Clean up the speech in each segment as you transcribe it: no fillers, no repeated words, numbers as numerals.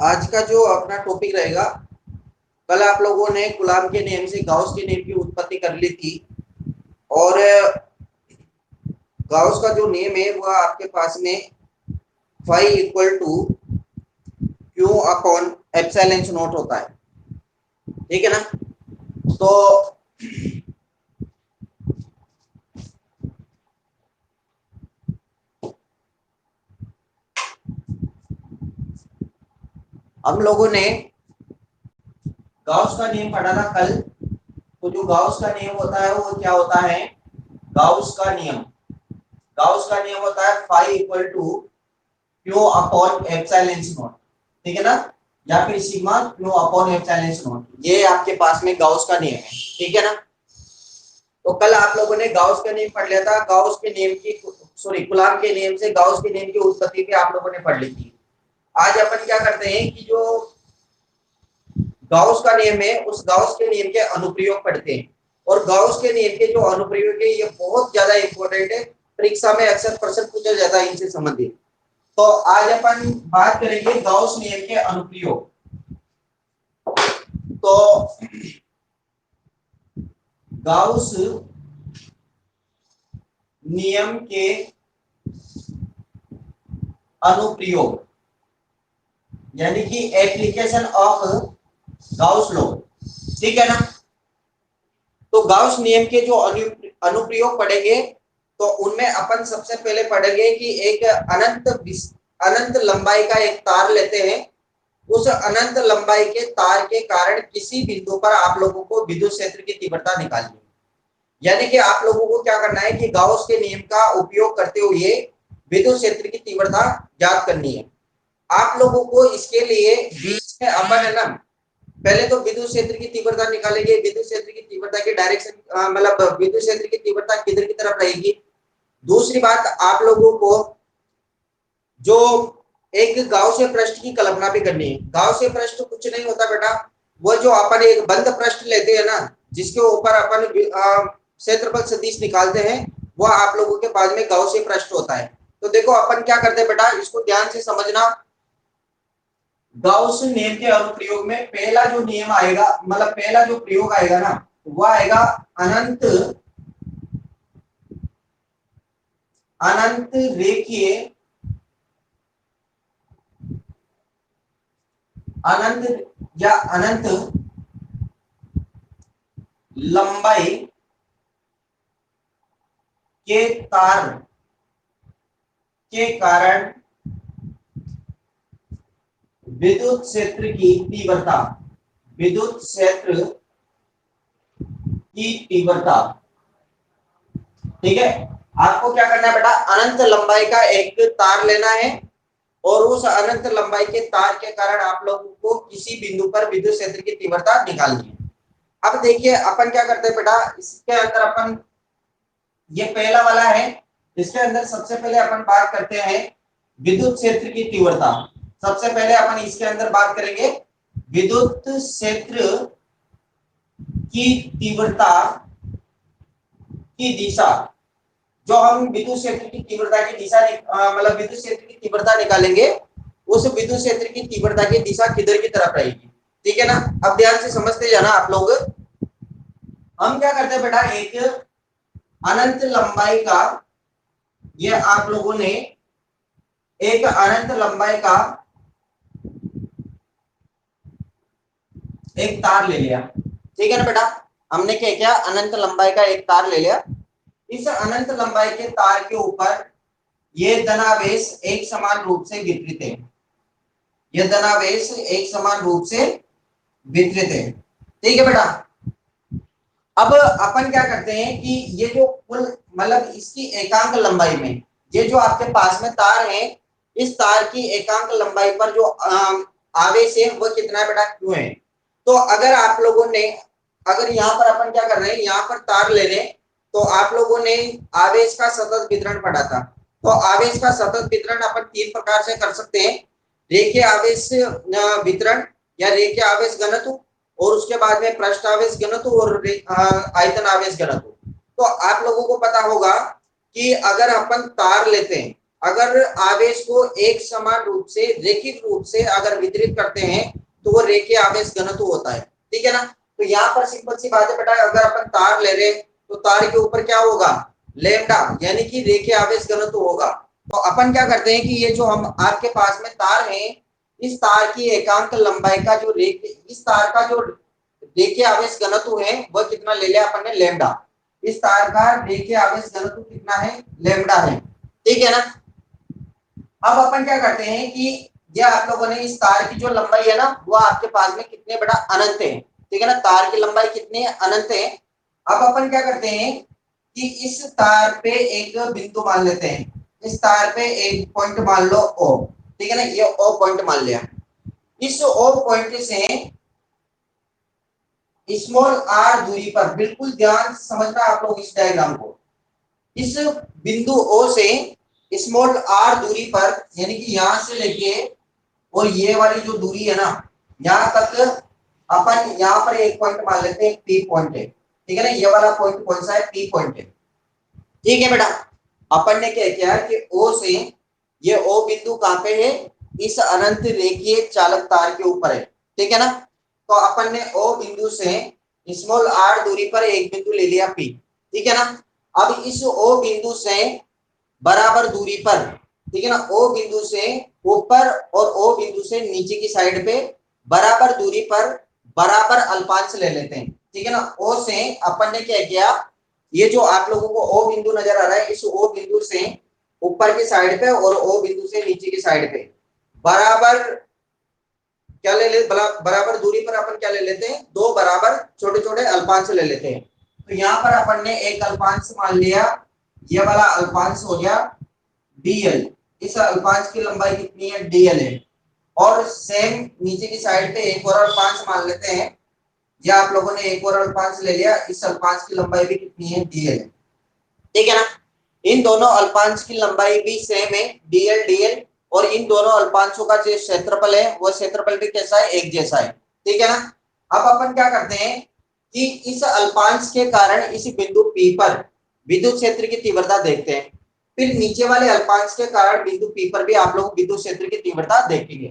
आज का जो अपना टॉपिक रहेगा, कल आप लोगों ने कूलाम के नियम से गाउस के नियम की उत्पत्ति कर ली थी। और गाउस का जो नियम है वह आपके पास में phi equal to Q upon epsilon naught होता है। ठीक है ना। तो हम लोगों ने गाउस का नियम पढ़ा था कल। तो जो गाउस का नियम होता है वो क्या होता है? गाउस का नियम गाउस का नियम होता है phi equal to Q upon epsilon naught. ठीक है ना, या फिर sigma Q upon epsilon naught, ये आपके पास में गाउस का नियम है। ठीक है ना। तो कल आप लोगों ने गाउस का नियम पढ़ लिया था। गाउस के नियम की, सॉरी, कूलाम के नियम से गाउस के नियम की उत्पत्ति भी आप लोगों ने पढ़ ली थी। आज अपन क्या करते हैं कि जो गाउस का नियम है उस गाउस के नियम के अनुप्रयोग पढ़ते हैं। और गाउस के नियम के जो अनुप्रयोग है ये बहुत ज्यादा इंपॉर्टेंट है, परीक्षा में अक्सर प्रश्न पूछा जाता है इनसे संबंधित। तो आज अपन बात करेंगे गाउस नियम के अनुप्रयोग। तो गाउस नियम के अनुप्रयोग यानी कि एप्लीकेशन ऑफ गाउस लॉ। ठीक है ना। तो गाउस नियम के जो अनुप्रयोग पढ़ेंगे तो उनमें अपन सबसे पहले पढ़ेंगे कि एक अनंत लंबाई का एक तार लेते हैं। उस अनंत लंबाई के तार के कारण किसी बिंदु पर आप लोगों को विद्युत क्षेत्र की तीव्रता निकालनी है। यानी कि आप लोगों को क्या करना है कि गाउस के नियम का उपयोग करते हुए विद्युत क्षेत्र की तीव्रता ज्ञात करनी है। आप लोगों को इसके लिए बीच में अपन है ना, पहले तो विद्युत क्षेत्र की तीव्रता निकालेंगे। विद्युत क्षेत्र की तीव्रता की डायरेक्शन, मतलब विद्युत क्षेत्र की तीव्रता किधर की तरफ रहेगी। दूसरी बात, आप लोगों को जो एक गाउसियन पृष्ठ की कल्पना भी करनी है। गाउसियन पृष्ठ कुछ नहीं होता बेटा, वो जो अपन एक बंद पृष्ठ लेते हैं ना, जिसके ऊपर अपन क्षेत्रफल सदिश निकालते हैं, वह आप लोगों के पास में गाउसियन पृष्ठ होता है। तो देखो अपन क्या करते हैं बेटा, इसको ध्यान से समझना। गाउस नियम के अनुप्रयोग में पहला जो नियम आएगा, मतलब पहला जो प्रयोग आएगा ना, वह आएगा अनंत अनंत रेखीय अनंत या अनंत लंबाई के तार के कारण विद्युत क्षेत्र की तीव्रता विद्युत क्षेत्र की तीव्रता। ठीक है। आपको क्या करना है बेटा, अनंत लंबाई का एक तार लेना है और उस अनंत लंबाई के तार के कारण आप लोगों को किसी बिंदु पर विद्युत क्षेत्र की तीव्रता निकालनी है। अब देखिए अपन क्या करते हैं बेटा, इसके अंदर अपन, ये पहला वाला है, इसके अंदर सबसे पहले अपन बात करते हैं विद्युत क्षेत्र की तीव्रता। सबसे पहले अपन इसके अंदर बात करेंगे विद्युत क्षेत्र की तीव्रता की दिशा। जो हम विद्युत क्षेत्र की तीव्रता की दिशा, मतलब विद्युत क्षेत्र की तीव्रता निकालेंगे, उस विद्युत क्षेत्र की तीव्रता की दिशा किधर की तरफ रहेगी। ठीक है ना। अब ध्यान से समझते जाना आप लोग। हम क्या करते हैं बेटा, एक अनंत लंबाई का, ये आप लोगों ने एक अनंत लंबाई का एक तार ले लिया। ठीक है ना बेटा, हमने क्या किया, अनंत लंबाई का एक तार ले लिया। इस अनंत लंबाई के तार के ऊपर ये धनावेश एक समान रूप से वितरित है। ये धनावेश एक समान रूप से वितरित है। ठीक है बेटा। अब अपन क्या करते हैं कि ये जो कुल, मतलब इसकी एकांक लंबाई में, ये जो आपके पास में तार है, इस तार की एकांक लंबाई पर जो आवेश है वो कितना है बेटा, क्यों है। तो अगर आप लोगों ने, अगर यहाँ पर अपन क्या कर रहे हैं, यहाँ पर तार ले रहे, तो आप लोगों ने आवेश का सतत वितरण पढ़ा था। तो आवेश का सतत वितरण अपन तीन प्रकार से कर सकते हैं, रेखीय आवेश वितरण या रेखीय आवेश घनत्व, और उसके बाद में पृष्ठ आवेश घनत्व और आयतन आवेश घनत्व। तो आप लोगों को पता होगा कि अगर अपन तार लेते हैं, अगर आवेश को एक समान रूप से रेखिक रूप से अगर वितरित करते हैं तो वो रेखीय आवेश घनत्व होता है, ठीक है ना। तो यहाँ पर सिंपल सी बात है बेटा, अगर अपन तार ले रहे तो तार के ऊपर क्या होगा, लैम्डा, यानी कि रेखीय आवेश घनत्व होगा। तो अपन क्या करते हैं कि ये जो हम आपके पास में तार है, इस तार की एकांक लंबाई का जो इस तार का जो रेखीय आवेश घनत्व है वह कितना ले लिया अपन ने, लैम्डा। इस तार का रेखीय आवेश घनत्व कितना है, लैम्डा है, ठीक है ना। अब अपन क्या करते हैं कि ये आप लोगों ने इस तार की जो लंबाई है ना वो आपके पास में कितने बड़ा अनंत है, ठीक है ना, तार की लंबाई कितनी है, अनंत है। अब अपन क्या करते हैं कि इस तार पे एक बिंदु मान लेते हैं, इस तार पे एक पॉइंट मान लो ओ, ठीक है ना, ये ओ पॉइंट मान लिया। इस ओ पॉइंट से स्मॉल आर दूरी पर, बिल्कुल ध्यान से समझना आप लोग इस डायग्राम को, इस बिंदु ओ से स्मॉल आर दूरी पर, यानी कि यहां से लेके और ये वाली जो दूरी है ना यहां तक, अपन यहां पर एक पॉइंट मान लेते हैं, पी पॉइंट है, ठीक है ना। ये वाला पॉइंट कौन सा है, पी पॉइंट है, ठीक है बेटा। अपन ने क्या किया कि ओ से, ये ओ बिंदु कहां पे है, इस अनंत रेखीय चालक तार के ऊपर है, ठीक है ना। तो अपन ने ओ बिंदु से स्मॉल आर दूरी पर एक बिंदु ले लिया पी, ठीक है ना। अब इस ओ बिंदु से बराबर दूरी पर, ठीक है ना, ओ बिंदु से ऊपर और ओ बिंदु से नीचे की साइड पे बराबर दूरी पर बराबर अल्पांश ले लेते हैं, ठीक है ना। ओ से अपन ने क्या किया, ये जो आप लोगों को ओ बिंदु नजर आ रहा है, इस ओ बिंदु से ऊपर की साइड पे और ओ बिंदु से नीचे की साइड पे बराबर क्या ले ले, बराबर दूरी पर अपन क्या ले लेते हैं, दो बराबर छोटे छोटे अल्पांश ले लेते हैं। तो यहाँ पर अपन ने एक अल्पांश मान लिया, ये वाला अल्पांश हो गया डीएल, इस अल्पांश की लंबाई कितनी है, डीएल है। और सेम नीचे की साइड पे एक और अल्पांश मान लेते हैं, ये आप लोगों ने एक और अल्पांश ले लिया, इस अल्पांश की लंबाई भी कितनी है, डीएल है, ठीक है ना। इन दोनों अल्पांश की लंबाई भी सेम है, डीएल डीएल, और इन दोनों अल्पांशों का जो क्षेत्रफल है वो क्षेत्रफल भी कैसा है, एक जैसा है, ठीक है ना। अब अपन क्या करते हैं कि इस अल्पांश के कारण इस बिंदु P पर विद्युत क्षेत्र की तीव्रता देखते हैं, फिर नीचे वाले अल्पांश के कारण बिंदु P पर भी आप लोग विद्युत क्षेत्र की तीव्रता देखेंगे।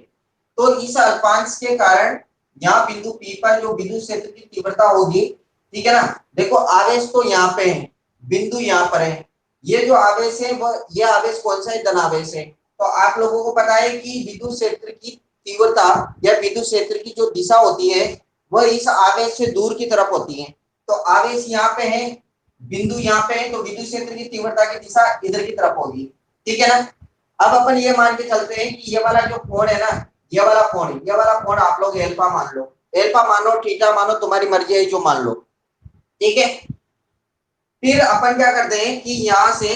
तो इस अल्पांश के कारण यहाँ बिंदु P पर जो विद्युत क्षेत्र की तीव्रता होगी, ठीक है ना। देखो आवेश तो यहाँ पे है, बिंदु यहाँ पर है, ये जो आवेश है वो, ये आवेश कौन सा है, धन आवेश है। तो आप लोगों को पता है कि विद्युत क्षेत्र की तीव्रता या विद्युत क्षेत्र की जो दिशा होती है वह इस आवेश से दूर की तरफ होती है। तो आवेश यहाँ पे है, बिंदु यहाँ पे है, तो विद्युत क्षेत्र की तीव्रता की दिशा इधर की तरफ होगी, ठीक है ना। अब अपन ये मान के चलते हैं कि ये वाला जो कोण है ना, ये वाला कोण, ये वाला कोण आप लोग एल्फा मान लो, एल्फा मानो, थीटा मानो, तुम्हारी मर्जी है जो मान लो, ठीक है। फिर अपन क्या करते हैं कि यहां से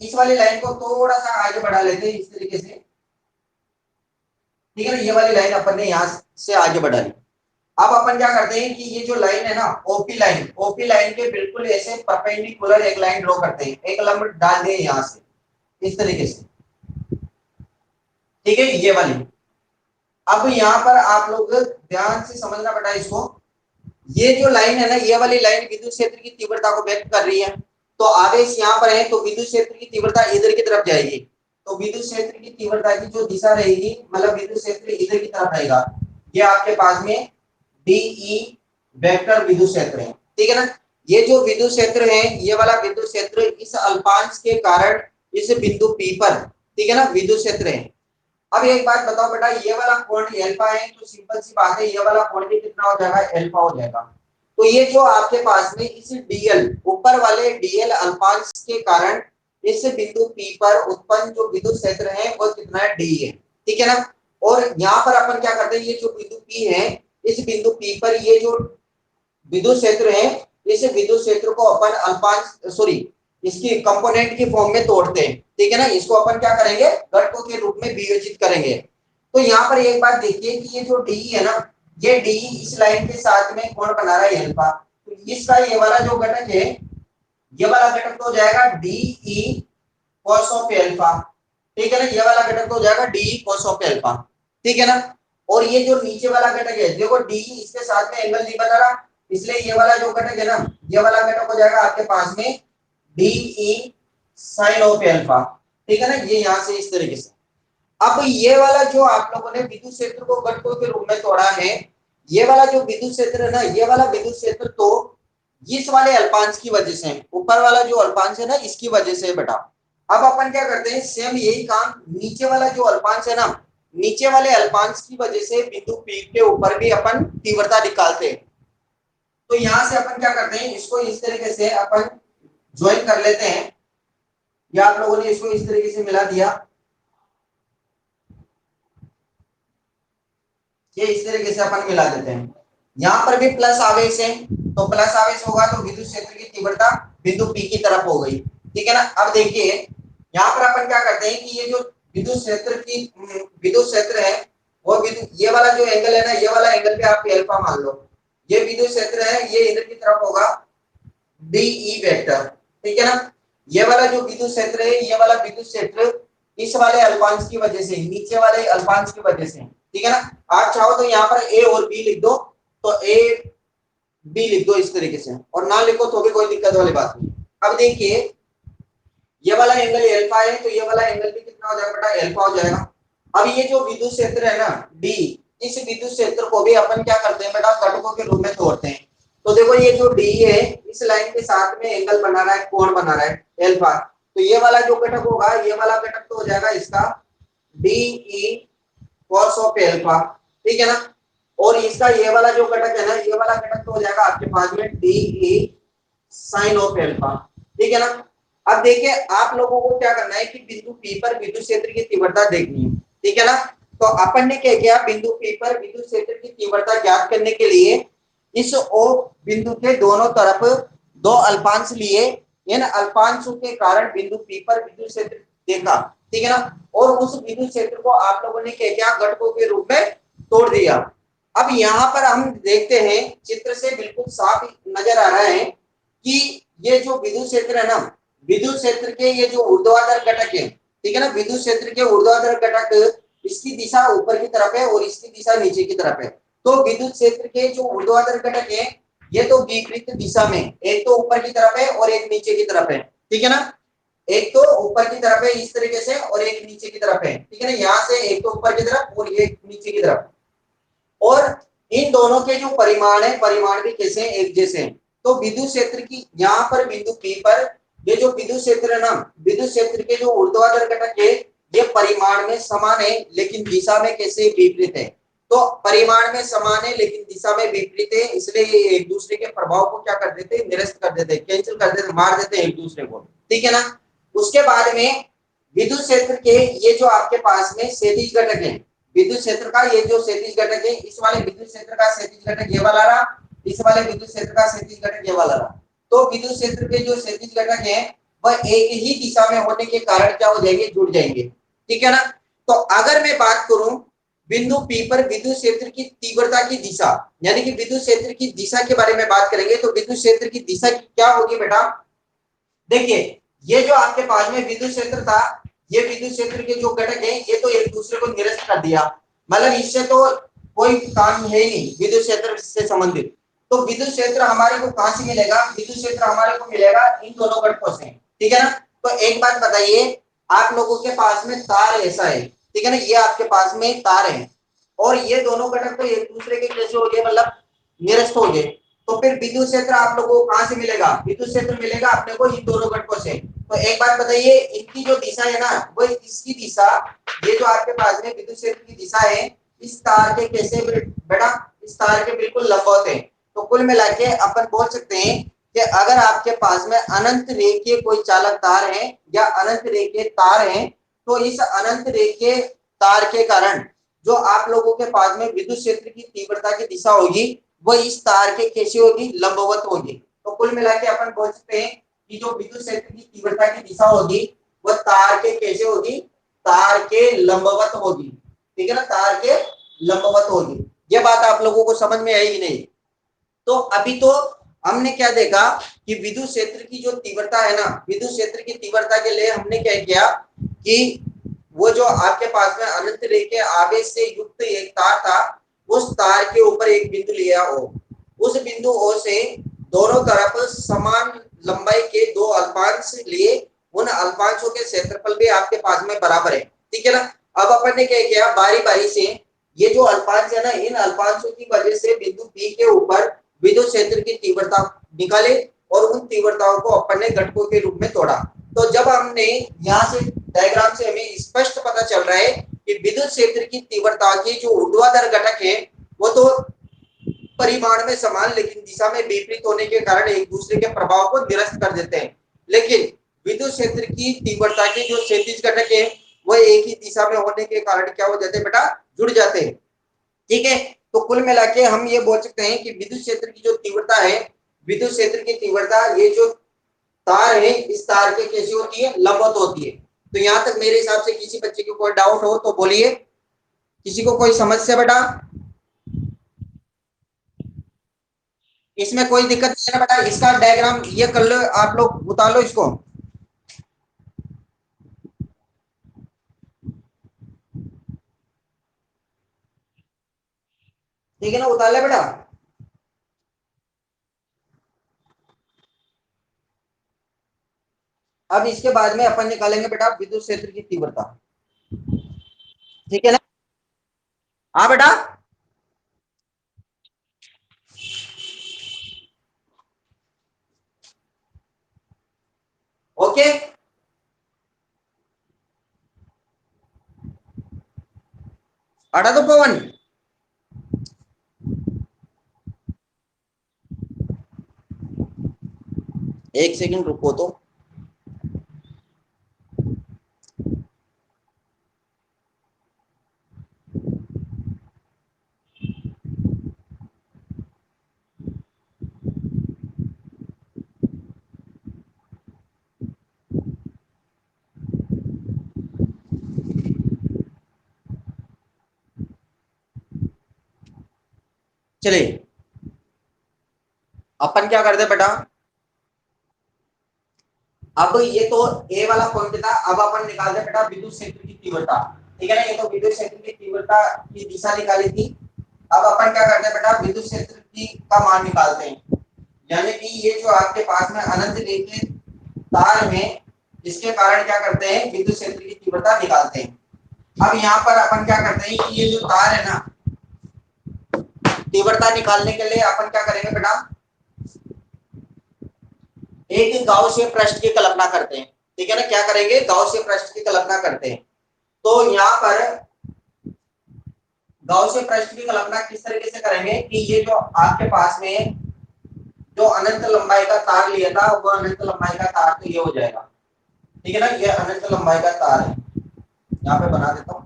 इस वाली लाइन को थोड़ा सा आगे बढ़ा लेते हैं इस तरीके से, ठीक है ना। ये वाली लाइन अपन ने यहां से आगे बढ़ा ली। अब अपन क्या करते हैं कि ये जो लाइन है ना, ओपी लाइन, ओपी लाइन के बिल्कुल ऐसे परपेंडिकुलर एक लाइन ड्रॉ करते हैं, एक लंब डाल दिए यहां से इस तरीके से, ठीक है, ये वाली। अब यहाँ पर आप लोग ध्यान से समझना बेटा इसको, ये जो लाइन है ना, ये वाली लाइन विद्युत क्षेत्र की तीव्रता को व्यक्त कर रही है। तो आवेश यहाँ पर है तो विद्युत क्षेत्र की तीव्रता इधर की तरफ जाएगी, तो विद्युत क्षेत्र की तीव्रता की जो दिशा रहेगी, मतलब विद्युत क्षेत्र इधर की तरफ रहेगा, ये आपके पास में डीई वेक्टर विद्युत क्षेत्र है, ठीक है ना। ये जो विद्युत क्षेत्र है, ये वाला विद्युत क्षेत्र इस अल्पांश के कारण इस बिंदु P पर, ठीक है ना, विद्युत क्षेत्र है। अब एक बात बताओ बेटा, ये वाला कोण एल्फा है तो सिंपल सी बात है, ये वाला कोण भी कितना हो जाएगा, एल्फा हो जाएगा। तो ये जो आपके पास में इस डीएल, ऊपर वाले डीएल अल्पांश के कारण इस बिंदु P पर उत्पन्न जो विद्युत क्षेत्र है वो कितना है, डी है, ठीक है ना। और यहाँ पर अपन क्या करते हैं, ये जो बिंदु P है, इस बिंदु P पर ये जो विद्युत क्षेत्र है, इस विद्युत क्षेत्र को अपन अल्पांश, सॉरी, इसकी कंपोनेंट की फॉर्म में तोड़ते हैं, ठीक है ना। इसको अपन क्या करेंगे, घटकों के रूप में वियोजित करेंगे। तो यहाँ पर एक बात देखिए कि ये जो डी है ना, ये डी इस लाइन के साथ में कोण बना रहा है अल्फा, तो इसका ये वाला जो घटक है, ये वाला घटक तो हो जाएगा डीई cos ऑफ अल्फा, ठीक है ना। ये वाला घटक तो हो जाएगा डीई cos ऑफ अल्फा, ठीक है ना। और ये जो नीचे वाला घटक है, देखो डी इसके साथ में एंगल नहीं बना रहा, इसलिए ये वाला जो घटक है ना, ये वाला घटक हो जाएगा आपके पास में डीई साइन ऑफ एल्फा, ठीक है ना, ये यहाँ से इस तरीके से। अब ये वाला जो आप लोगों ने विद्युत क्षेत्र को घटकों के रूप में तोड़ा है, ये वाला जो विद्युत क्षेत्र है ना, ये वाला विद्युत क्षेत्र तो इस वाले अल्पांश की वजह से, ऊपर वाला जो अल्पांश है ना, इसकी वजह से बेटा। अब अपन क्या करते हैं, सेम यही काम नीचे वाला जो अल्पांश है ना, नीचे वाले अल्पांश की वजह से बिंदु P के ऊपर भी अपन तीव्रता निकालते हैं। तो यहां से अपन क्या करते हैं, इसको इस तरीके से अपन ज्वाइन कर लेते हैं, या आप लोगों ने इसको इस तरीके से मिला दिया, ये इस तरीके से अपन मिला देते हैं। यहाँ पर भी प्लस आवेश है, तो प्लस आवेश होगा तो विद्युत क्षेत्र की तीव्रता बिंदु P की तरफ हो गई, ठीक है ना। अब देखिए यहाँ पर अपन क्या करते हैं कि ये जो विद्युत क्षेत्र है, वो विद्युत, ये वाला जो एंगल है ना, ये वाला एंगल पे आप अल्फा मान लो, ये विद्युत क्षेत्र है, ये इधर की तरफ होगा DE वेक्टर, ठीक है ना। ये वाला जो विद्युत क्षेत्र है, ये वाला विद्युत क्षेत्र इस वाले अल्पांश की वजह से, नीचे वाले अल्पांश की वजह से, ठीक है ना। आप चाहो तो यहाँ पर A और B लिख दो, तो A B लिख दो इस तरीके से, और ना लिखो तो भी कोई दिक्कत वाली बात नहीं। अब देखिए ये वाला एंगल अल्फा है, तो ये वाला एंगल भी कितना हो जाएगा बेटा, अल्फा हो जाएगा। अब ये जो विद्युत क्षेत्र है ना D, इस विद्युत क्षेत्र को भी अपन क्या करते हैं बेटा, घटकों के रूप में तोड़ते हैं। तो देखो ये जो D है, इस लाइन के साथ में एंगल बना रहा है, कोण बना रहा है अल्फा, तो ये वाला जो घटक होगा, ये वाला घटक तो हो जाएगा इसका DE cos ऑफ अल्फा, ठीक है ना। और इसका ये वाला जो घटक है ना, ये वाला घटक तो हो जाएगा आपके पास में DE sin ऑफ अल्फा, ठीक है ना। अब देखिए आप लोगों को क्या करना है कि बिंदु P पर विद्युत क्षेत्र की तीव्रता देखनी है, ठीक है ना। तो अपन ने क्या किया, बिंदु P पर विद्युत क्षेत्र की तीव्रता ज्ञात करने के लिए इस O बिंदु के दोनों तरफ दो अल्पांश लिए, इन अल्पांशों के कारण बिंदु P पर विद्युत क्षेत्र देखा, ठीक है ना। और उस विद्युत क्षेत्र को आप लोगों ने क्या किया, घटकों के रूप में तोड़ दिया। अब यहाँ पर हम देखते हैं, चित्र से बिल्कुल साफ नजर आ रहा है कि ये जो विद्युत क्षेत्र है ना, विद्युत क्षेत्र के ये जो ऊर्ध्वाधर घटक है, ठीक है ना, विद्युत क्षेत्र के ऊर्ध्वाधर घटक, इसकी दिशा ऊपर की तरफ है और इसकी दिशा नीचे की तरफ है। तो विद्युत क्षेत्र के जो ऊर्ध्वाधर घटक है, ये तो विपरीत दिशा में, एक तो ऊपर की तरफ है और एक नीचे की तरफ है, ठीक है ना। एक तो ऊपर की तरफ है इस तरीके से और एक नीचे की तरफ है, ठीक है ना। यहाँ से एक तो ऊपर की तरफ और ये नीचे की तरफ, और इन दोनों के जो परिमाण है, परिमाण भी कैसे हैं, एक जैसे हैं। तो विद्युत क्षेत्र की यहाँ पर बिंदु P पर ये जो विद्युत क्षेत्र है ना, विद्युत क्षेत्र के जो ऊर्ध्वाधर घटक है, ये परिमाण में समान है लेकिन दिशा में कैसे विपरीत है। तो परिमाण में समान है लेकिन दिशा में विपरीत है, इसलिए ये एक दूसरे के प्रभाव को क्या कर देते हैं, निरस्त कर देते हैं, कैंसिल कर देते, मार देते हैं एक दूसरे को, ठीक है ना। उसके बाद में विद्युत क्षेत्र के ये जो आपके पास में क्षैतिज घटक है, विद्युत क्षेत्र का ये जो क्षैतिज घटक है, इस वाले विद्युत क्षेत्र का क्षैतिज घटक ये वाला रहा, इस वाले विद्युत क्षेत्र का क्षैतिज घटक ये वाला रहा। तो विद्युत क्षेत्र के जो क्षैतिज घटक है, वह एक ही दिशा में होने के कारण क्या हो जाएंगे, जुड़ जाएंगे, ठीक है ना। तो अगर मैं बात करूं बिंदु P पर विद्युत क्षेत्र की तीव्रता की दिशा, यानी कि विद्युत क्षेत्र की दिशा के बारे में बात करेंगे, तो विद्युत क्षेत्र की दिशा क्या होगी बेटा, देखिए ये जो आपके पास में विद्युत क्षेत्र था, ये विद्युत क्षेत्र के जो घटक है, ये तो एक दूसरे को निरस्त कर दिया, मतलब इससे तो कोई काम है ही नहीं विद्युत क्षेत्र से संबंधित। तो विद्युत क्षेत्र हमारे को कहां से मिलेगा, विद्युत क्षेत्र हमारे को मिलेगा इन दोनों घटकों से, ठीक है ना। तो एक बात बताइए, आप लोगों के पास में तार ऐसा है, ठीक है ना, ये आपके पास में तार है और ये दोनों घटक तो एक दूसरे के कैसे हो गए, मतलब निरस्त हो गए। तो फिर विद्युत क्षेत्र आप लोगों को कहां से मिलेगा, विद्युत क्षेत्र मिलेगा अपने को इन दोनों घटकों से। तो एक बात बताइए, इनकी जो दिशा है ना, वो इसकी दिशा, ये जो आपके पास में विद्युत क्षेत्र की दिशा है, इस तार के कैसे बेटा, इस तार के बिल्कुल लंबवत है। तो कुल मिला के अपन बोल सकते हैं कि अगर आपके पास में अनंत रेखीय कोई चालक तार है या अनंत रेखीय तार है, तो इस अनंत रेखीय तार के कारण जो आप लोगों के पास में विद्युत क्षेत्र की तीव्रता की दिशा होगी, वो इस तार के कैसे होगी, लंबवत होगी। तो कुल मिला के अपन बोल सकते हैं कि जो विद्युत क्षेत्र की तीव्रता की दिशा होगी, वह तार के कैसे होगी, तार के लंबवत होगी, ठीक है ना, तार के लंबवत होगी। ये बात आप लोगों को समझ में आई कि नहीं। तो अभी तो हमने क्या देखा कि विद्युत क्षेत्र की जो तीव्रता है ना, विद्युत क्षेत्र की तीव्रता के लिए हमने क्या किया कि वो जो आपके पास में अनंत रेखीय आवेश से युक्त एक तार था, उस तार के ऊपर एक बिंदु लिया हो, उस बिंदु O से दोनों तरफ समान लंबाई के दो अल्पांश लिए, उन अल्पांश अल्पांशों के क्षेत्रफल भी आपके पास में बराबर है, ठीक है ना। अब अपन ने क्या किया, बारी बारी से ये जो अल्पांश है ना, इन अल्पांशों की वजह से बिंदु P के ऊपर विद्युत क्षेत्र की तीव्रता निकाले और उन तीव्रताओं को अपन ने घटकों के रूप में तोड़ा। तो जब हमने यहाँ से डायग्राम से हमें स्पष्ट पता चल रहा है कि विद्युत क्षेत्र की तीव्रता के जो ऊर्ध्वाधर घटक है वो तो परिमाण में समान लेकिन दिशा में विपरीत होने के कारण एक दूसरे के प्रभाव को निरस्त कर देते हैं, लेकिन विद्युत क्षेत्र की तीव्रता के जो क्षैतिज घटक है वो एक ही दिशा में होने के कारण क्या हो जाते हैं बेटा, जुड़ जाते हैं, ठीक है। तो कुल मिला के हम ये बोल सकते हैं कि विद्युत क्षेत्र की जो तीव्रता है, विद्युत क्षेत्र की तीव्रता ये जो तार है इस तार के कैसी होती है, लंबवत होती है। तो यहाँ तक मेरे हिसाब से किसी बच्चे को कोई डाउट हो तो बोलिए, किसी को कोई समस्या बेटा, इसमें कोई दिक्कत नहीं है ना बेटा। इसका डायग्राम ये कर लो आप लोग, उतार लो इसको, ठीक है ना, उतार ले बेटा। अब इसके बाद में अपन निकालेंगे बेटा विद्युत क्षेत्र की तीव्रता, ठीक है ना। हाँ बेटा, ओके। अड़ा तो पवन, एक सेकंड रुको तो। चलिए अपन क्या करते बेटा, अब ये तो ए वाला पॉइंट था, अब अपन निकालते बेटा विद्युत क्षेत्र की तीव्रता, ठीक है ना। ये तो विद्युत क्षेत्र की तीव्रता की दिशा निकाली थी। अब अपन क्या करते हैं बेटा, विद्युत क्षेत्र की का मान निकालते हैं, यानी कि ये जो आपके पास में अनंत रेखीय तार है इसके कारण क्या करते हैं, विद्युत क्षेत्र की तीव्रता निकालते हैं। अब यहाँ पर अपन क्या करते हैं कि ये जो तार है ना, तीव्रता निकालने के लिए अपन क्या करेंगे बेटा, एक गाउसियन पृष्ठ की कल्पना करते हैं, ठीक है ना। क्या करेंगे, गाउसियन पृष्ठ की कल्पना करते हैं। तो यहाँ पर गाउसियन पृष्ठ की कल्पना किस तरीके से करेंगे कि ये जो आपके पास में जो अनंत लंबाई का तार लिया था वो अनंत लंबाई का तार तो ये हो जाएगा, ठीक है ना। ये अनंत लंबाई का तार है, यहाँ पे बना देता हूँ।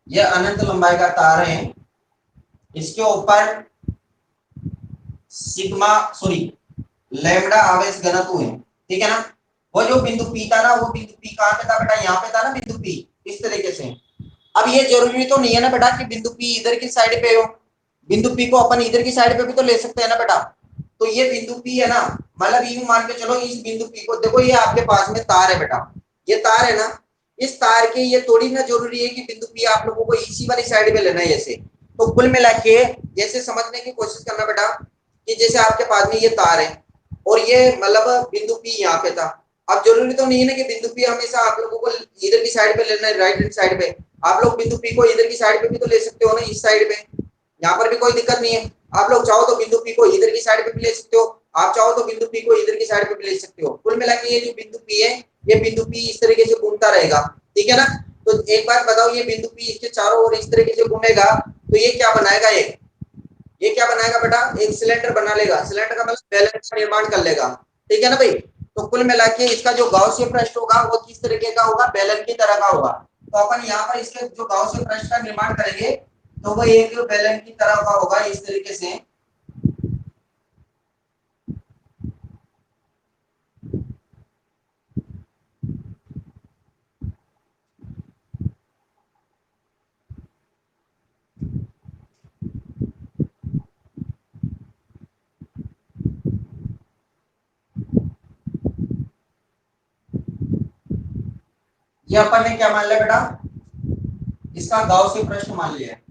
ये अनंत लंबाई का तार है, इसके ऊपर सिग्मा सॉरी लैम्डा आवेश घनत्व है, ठीक है ना। वो जो बिंदु पी था ना, वो बिंदु पी कहाँ पे था बेटा, यहाँ पे था ना बिंदु पी, इस तरीके से। अब ये जरूरी तो नहीं है ना बेटा कि बिंदु पी इधर की साइड पे हो, बिंदु पी को अपन इधर की साइड पे भी तो ले सकते हैं ना बेटा। तो ये बिंदु पी है ना, मतलब यूं मान के चलो इस बिंदु पी को देखो, ये आपके पास में तार है बेटा, ये तार है ना, इस तार के ये थोड़ी ना जरूरी है कि बिंदु पी आप लोगों को इसी वाली साइड पे लेना है ऐसे। तो कुल मिला के जैसे समझने की कोशिश करना बेटा कि जैसे आपके पास में ये तार है और ये मतलब बिंदु पी यहाँ पे था। अब जरूरी तो नहीं है ना कि बिंदु पी हमेशा आप लोगों को इधर की साइड पे लेना है, राइट हैंड साइड पे। आप लोग बिंदु पी को इधर की साइड पे भी तो ले सकते हो ना, इस साइड पे, यहाँ पर भी कोई दिक्कत नहीं है। आप लोग चाहो तो बिंदु पी को इधर की साइड पे भी ले सकते हो, आप चाहो तो बिंदु पी को इधर की साइड पे भी ले सकते हो। कुल मिला के ये जो बिंदु पी है, ये बिंदु पी इस तरीके से घूमता रहेगा, ठीक है ना। तो एक बात बताओ, ये बिंदु पी इसके चारों ओर इस तरीके से घूमेगा तो ये क्या बनाएगा, ये क्या बनाएगा बेटा, एक सिलेंडर बना लेगा। सिलेंडर का मतलब बैलेंस का निर्माण कर लेगा, ठीक है ना भाई। तो कुल मिला के इसका जो गाउसिय पृष्ठ होगा वो किस तरीके का होगा, बेलन की तरह का होगा। तो अपन यहाँ पर इसके जो गाउसिय पृष्ठ का निर्माण करेंगे तो वो एक बेलन की तरह का होगा इस तरीके से। ये अपन ने क्या मान लिया बेटा, इसका गाउसिय पृष्ठ मान लिया है।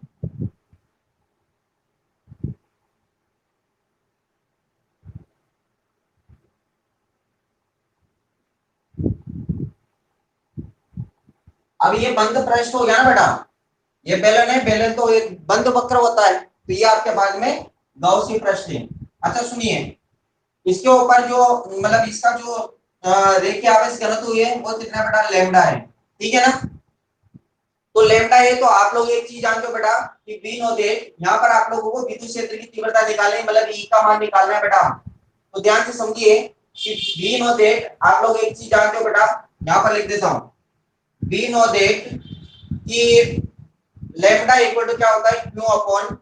अब ये बंद पृष्ठ हो गया ना बेटा, ये बेलन है, बेलन तो एक बंद वक्र होता है, तो ये आपके पास में गाउसी पृष्ठ है। अच्छा सुनिए, इसके ऊपर जो मतलब इसका जो रेखीय आवेश घनत्व है वो कितना बेटा, लैम्डा है, ठीक है ना। तो लैम्डा है, तो आप लोग एक चीज जानते हो बेटा कि बी नो देट, यहाँ पर आप लोगों को विद्युत क्षेत्र की तीव्रता निकालनी, मतलब ई का मान निकालना है बेटा। तो ध्यान से समझिए कि बी नो देट, आप लोग एक चीज जानते हो बेटा, यहाँ पर लिख देता हूं, बी नो देट कि लैम्डा इक्वल टू क्या होता है, क्यू अपॉन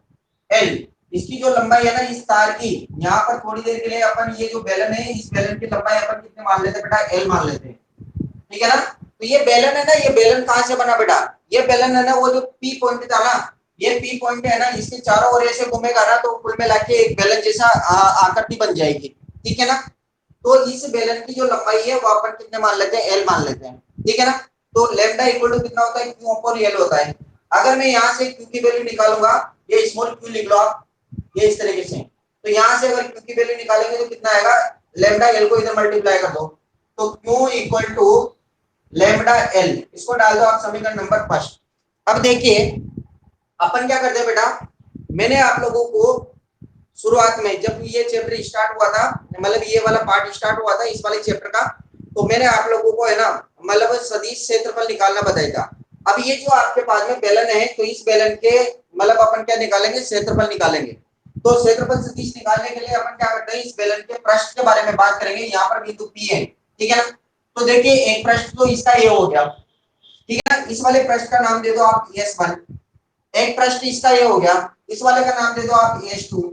एल। इसकी जो लंबाई है ना इस तार की, यहाँ पर थोड़ी देर के लिए अपन ये जो बेलन है, इस बेलन की लंबाई अपन कितने मान लेते हैं बेटा, एल मान लेते हैं, ठीक है ना। तो ये बेलन है ना, ये बेलन कहां से बना बेटा, ये बेलन है ना, वो जो पी पॉइंट था ना, ये पी पॉइंट है ना, इसके चारों ओर ऐसे घूमेगा ना, तो कुल मिला के एक बेलन जैसा आकृति बन जाएगी, ठीक है ना। तो इस बेलन की जो लंबाई है वो अपन कितने मान लेते हैं, एल मान लेते हैं, ठीक है ना। तो लैम्डा इक्वल टू कितना होता है, क्यू अपॉन एल होता है। अगर मैं यहाँ से क्यू की वैल्यू निकालूंगा, ये स्मॉल क्यू लिख लो आप, ये इस तरीके से, तो यहाँ से अगर क्यू की वैल्यू निकालेंगे तो कितना आएगा, लैम्डा एल को इधर मल्टीप्लाई कर दो, तो Q equal to lambda L, इसको डाल दो आप समीकरण नंबर फर्स्ट। अब देखिए अपन क्या करते हैं बेटा, मैंने आप लोगों को शुरुआत में जब ये चैप्टर स्टार्ट हुआ था, मतलब ये वाला पार्ट स्टार्ट हुआ था इस वाले चैप्टर का, तो मैंने आप लोगों को है ना मतलब सदिश क्षेत्रफल निकालना बताया था। अब ये जो आपके पास में बेलन है, तो इस बेलन के मतलब अपन क्या निकालेंगे, क्षेत्रफल निकालेंगे। तो क्षेत्रफल सदिश निकालने के लिए अपन क्या करते हैं, इस बेलन के पृष्ठ के बारे में बात करेंगे। यहाँ पर बिंदु पी है, ठीक है ना। तो देखिए एक पृष्ठ तो इसका ये हो गया, ठीक है ना, इस वाले पृष्ठ का नाम दे दो आप S1। एक पृष्ठ इसका ये हो गया, इस वाले का नाम दे दो आप S2।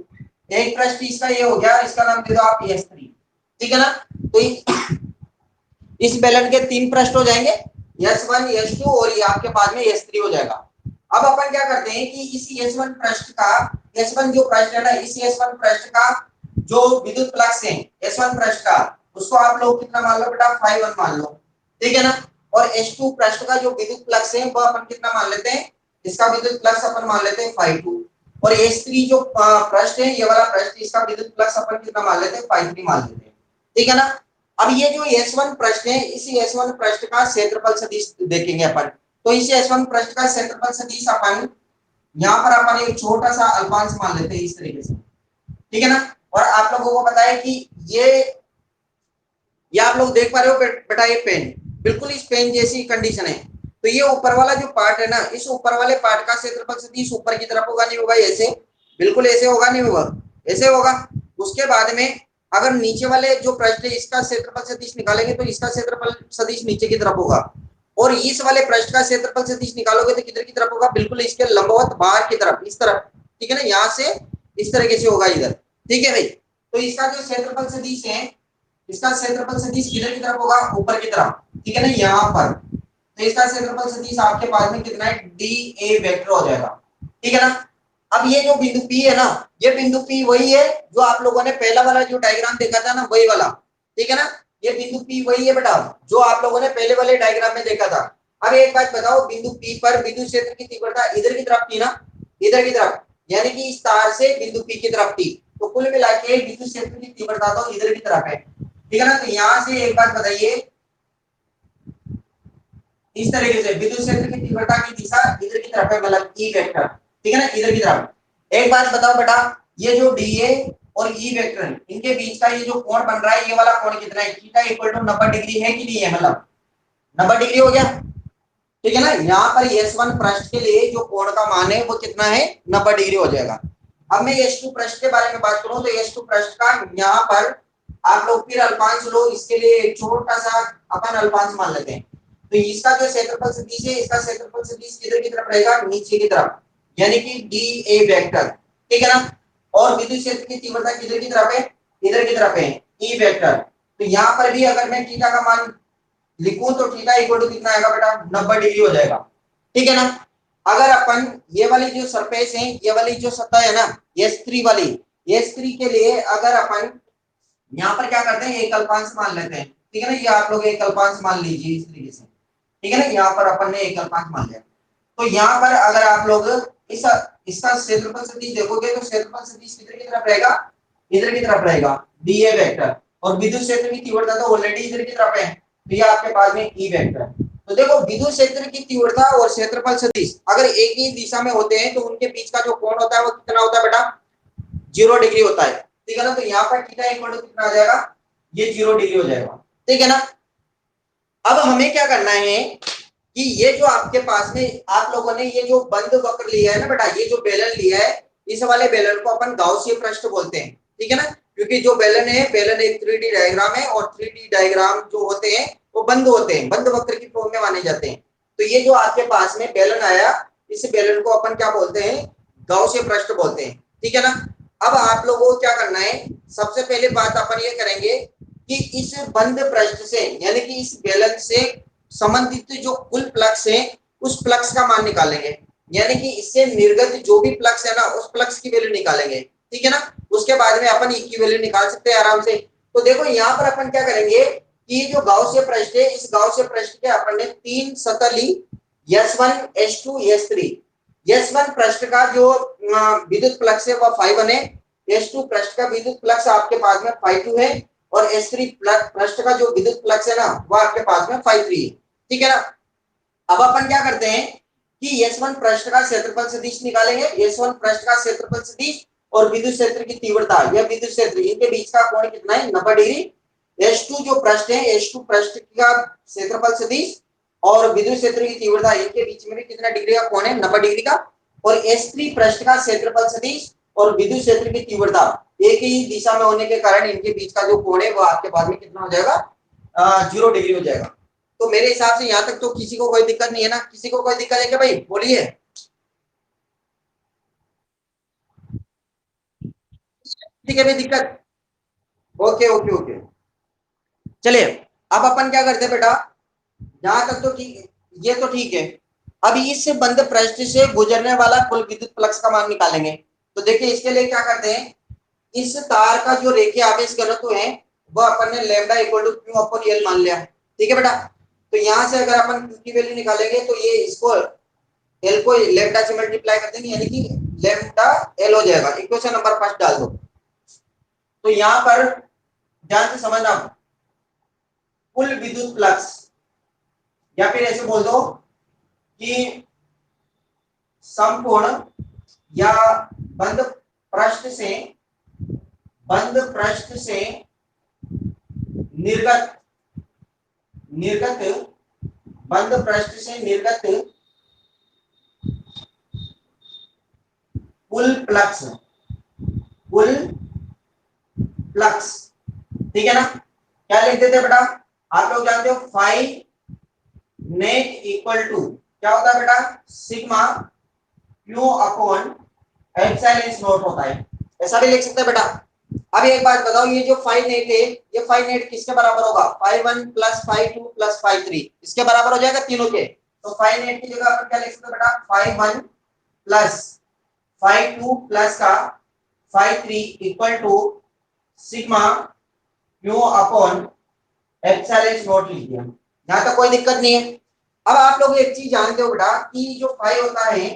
एक पृष्ठ इसका ये हो गया, इसका नाम दे दो आप S3, ठीक है ना। तो इस बेलन के तीन पृष्ठ हो जाएंगे, S1 S2 और ये आपके पास में S3 हो जाएगा। अब अपन क्या करते हैं कि इस S1 पृष्ठ का, S1 जो पृष्ठ है ना, इस S1 पृष्ठ का जो विद्युत फ्लक्स है S1 पृष्ठ का, उसको आप लोग कितना मान लो बेटा, φ1 मान लो, ठीक है ना। और S2 पृष्ठ का जो विद्युत फ्लक्स है वो अपन कितना मान लेते हैं, इसका विद्युत फ्लक्स अपन मान लेते हैं φ2। और S3 जो पृष्ठ है, ये वाला पृष्ठ, इसका विद्युत फ्लक्स अपन कितना मान लेते हैं, φ3 मान लेते हैं, ठीक है ना। अब ये जो S1 पृष्ठ है, इसी S1 पृष्ठ का क्षेत्रफल सदिश देखेंगे अपन। तो इस S1 पृष्ठ का क्षेत्रफल सदिश अपन यहाँ पर अपन एक छोटा सा अल्पांश मान लेते हैं इस तरीके से, ठीक है ना। और आप लोगों को पता है कि ये आप लोग देख पा रहे हो बेटा, ये पेन बिल्कुल इस पेन जैसी कंडीशन है। तो ये ऊपर वाला जो पार्ट है ना, इस ऊपर वाले पार्ट का क्षेत्रफल सदिश ऊपर की तरफ होगा, नहीं होगा, ऐसे बिल्कुल ऐसे होगा, नहीं होगा, ऐसे होगा। उसके बाद में अगर नीचे वाले जो पृष्ठ है इसका क्षेत्रफल सदिश निकालेंगे तो इसका क्षेत्रफल सदिश नीचे की तरफ होगा। और इस वाले पृष्ठ का क्षेत्रफल सदिश निकालोगे तो किधर की तरफ होगा, बिल्कुल इसके लंबवत बाहर की तरफ, इस तरफ, ठीक है ना, यहाँ से इस तरीके से होगा इधर, ठीक है भाई। तो इसका जो क्षेत्रफल सदिश है, इसका क्षेत्रफल सदिश किधर की तरफ होगा, ऊपर की तरफ, ठीक है ना, यहाँ पर। तो इसका क्षेत्रफल सदिश आपके पास में कितना है, डी ए वेक्टर हो जाएगा, ठीक है ना। अब ये जो बिंदु P है ना, ये बिंदु P वही है जो आप लोगों ने पहला वाला जो डायग्राम देखा था ना, वही वाला, ठीक है ना। ये बिंदु P वही है बेटा जो आप लोगों ने पहले वाले डायग्राम में देखा था। अब एक बात बताओ, बिंदु P पर विद्युत क्षेत्र की तीव्रता इधर की तरफ थी ना, इधर की तरफ, यानी कि इस तार से बिंदु P की तरफ थी। तो कुल मिला के विद्युत क्षेत्र की तीव्रता तो इधर की तरफ है, ठीक है ना। तो यहाँ से एक बात बताइए, इस तरीके से विद्युत क्षेत्र की तीव्रता की दिशा इधर की तरफ है, मतलब ई वेक्टर, ठीक है ना, इधर की तरफ। एक बात बताओ बेटा, ये जो डीए और ई वेक्टर इनके बीच का ये जो कोण बन रहा है, ये वाला कोण कितना है, थीटा इक्वल टू 90 डिग्री है कि नहीं है, मतलब 90 डिग्री हो गया, ठीक है ना। यहाँ पर S1 पृष्ठ के लिए जो कोण का मान है वो कितना है, 90 डिग्री हो जाएगा। अब मैं S2 पृष्ठ के बारे में बात करूं तो S2 पृष्ठ का यहाँ पर आप लोग फिर अल्पांश लो, इसके लिए एक छोटा सा अपन अल्पांश मान लेते हैं। तो इसका जो क्षेत्रफल सदिश है, इसका क्षेत्रफल सदिश किधर की तरफ रहेगा, नीचे की तरफ, यानी कि डी ए वेक्टर, ठीक है ना। और विद्युत क्षेत्र की तीव्रता किधर की तरफ है, इधर की तरफ है, ई वेक्टर। तो यहाँ पर भी अगर मैं थीटा का मान लिखूं तो थीटा इक्वल टू कितना आएगा बेटा, 90 डिग्री हो जाएगा, ठीक है ना। अगर अपन ये वाली जो सरफेस है, ये वाली जो सतह है ना, S3 वाली, S3 के लिए अगर अपन यहाँ पर क्या करते हैं, एक अल्पांश मान लेते हैं, ठीक है ना। ये आप लोग एक अल्पांश मान लीजिए इस तरीके से, ठीक है ना। यहाँ पर अपन ने एक अल्पांश मान लिया। तो यहाँ पर अगर आप लोग इस इसका क्षेत्रफल सदिश देखोगे तो क्षेत्रफल सदिश किधर की तरफ रहेगा, इधर की तरफ रहेगा, डीए वेक्टर। और विद्युत क्षेत्र की तीव्रता तो ऑलरेडी इधर की तरफ है, तो ये आपके पास में ई वेक्टर, तो देखो विद्युत क्षेत्र की तीव्रता और क्षेत्रफल सदिश अगर एक ही दिशा में होते हैं तो उनके बीच का जो कोण होता है वो कितना होता है बेटा, 0 डिग्री होता है, ठीक है ना। तो यहाँ पर थीटा इक्वल टू कितना आ जाएगा, ये 0 डिग्री हो जाएगा, ठीक है ना। अब हमें क्या करना है कि ये जो आपके पास में आप लोगों ने ये जो बंद वक्र लिया है ना बेटा, ये जो बेलन लिया है, इस वाले बेलन को अपन गाउसियन पृष्ठ बोलते हैं, ठीक है ना। क्योंकि जो बेलन है, बेलन एक 3D डायग्राम है और 3D डायग्राम जो होते हैं वो बंद होते हैं, बंद वक्र की फॉर्म में माने जाते हैं। तो ये जो आपके पास में बेलन आया, इस बेलन को अपन क्या बोलते हैं, गाउसियन पृष्ठ बोलते हैं, ठीक है ना। अब आप लोगों को क्या करना है, सबसे पहले बात अपन ये करेंगे कि इस बंद पृष्ठ से यानी कि इस बेलन से संबंधित जो कुल फ्लक्स है उस फ्लक्स का मान निकालेंगे, यानी कि इससे निर्गत जो भी फ्लक्स है ना उस फ्लक्स की वैल्यू निकालेंगे, ठीक है ना। उसके बाद में अपन ई की वैल्यू निकाल सकते हैं आराम से। तो देखो यहाँ पर अपन क्या करेंगे कि जो गाउसियन पृष्ठ है, इस गाउसियन पृष्ठ के अपन ने 3 सतह ली, S1 S2 S3। S1 पृष्ठ का जो विद्युत फ्लक्स है वह φ1 है, S2 पृष्ठ का विद्युत फ्लक्स आपके पास में φ2 है और S3 पृष्ठ का जो विद्युत फ्लक्स है ना वो आपके पास में φ3 है, ठीक है ना। अब अपन क्या करते हैं कि S1 पृष्ठ का क्षेत्रफल सदिश निकालेंगे, S1 पृष्ठ का क्षेत्रफल सदिश और विद्युत क्षेत्र की तीव्रता, यह विद्युत क्षेत्र इनके बीच का कोण कितना है, 90 डिग्री। S2 जो पृष्ठ है, S2 पृष्ठ का क्षेत्रफल सदिश और विद्युत क्षेत्र की तीव्रता इनके बीच में भी कितना डिग्री का कोण है, 90 डिग्री का। और S3 पृष्ठ का क्षेत्रफल सदिश और विद्युत क्षेत्र की तीव्रता एक ही दिशा में होने के कारण इनके बीच का जो कोण है वो आपके पास में कितना हो जाएगा, 0 डिग्री हो जाएगा। तो मेरे हिसाब से यहाँ तक तो किसी को कोई दिक्कत नहीं है ना, किसी को कोई दिक्कत है क्या भाई, बोलिए। ठीक है भाई, दिक्कत, ओके ओके ओके। चलिए अब अपन क्या करते हैं बेटा, यहाँ तक तो ठीक, ये तो ठीक है। अब इस बंद पृष्ठ से गुजरने वाला कुल विद्युत फ्लक्स का मान निकालेंगे। तो देखिए इसके लिए क्या करते हैं, इस तार का जो रेखीय आवेश घनत्व है वो अपन ने lambda equal to Q upon L मान लिया, ठीक है बेटा। तो यहाँ से अगर अपन क्यू की वैल्यू निकालेंगे तो ये इसको एल को लैम्डा से मल्टीप्लाई कर देंगे, यानी कि लैम्डा एल हो जाएगा। इक्वेशन नंबर 5 डाल दो। तो यहाँ पर ध्यान से समझना, कुल विद्युत फ्लक्स या फिर ऐसे बोल दो कि संपूर्ण या बंद पृष्ठ से निर्गत निर्गत बंद पृष्ठ से निर्गत कुल फ्लक्स, ठीक है ना। क्या लिख देते बेटा, आप लोग जानते हो फाई नेट इक्वल टू क्या होता है बेटा, sigma Q upon epsilon naught होता है, ऐसा भी लिख सकते हैं बेटा। अब एक बात बताओ, ये जो फाई नेट है, ये फाई नेट किसके बराबर होगा, phi 1 plus phi 2 plus phi 3, इसके बराबर हो जाएगा तीनों के। तो फाई नेट की जगह अपन क्या लिख सकते हैं बेटा, फाई 1 प्लस फाई 2 प्लस का phi 3 equal to sigma Q upon epsilon naught लिख दिया। यहाँ तक कोई दिक्कत नहीं है। अब आप लोग एक चीज जानते हो बेटा कि जो फाई होता है,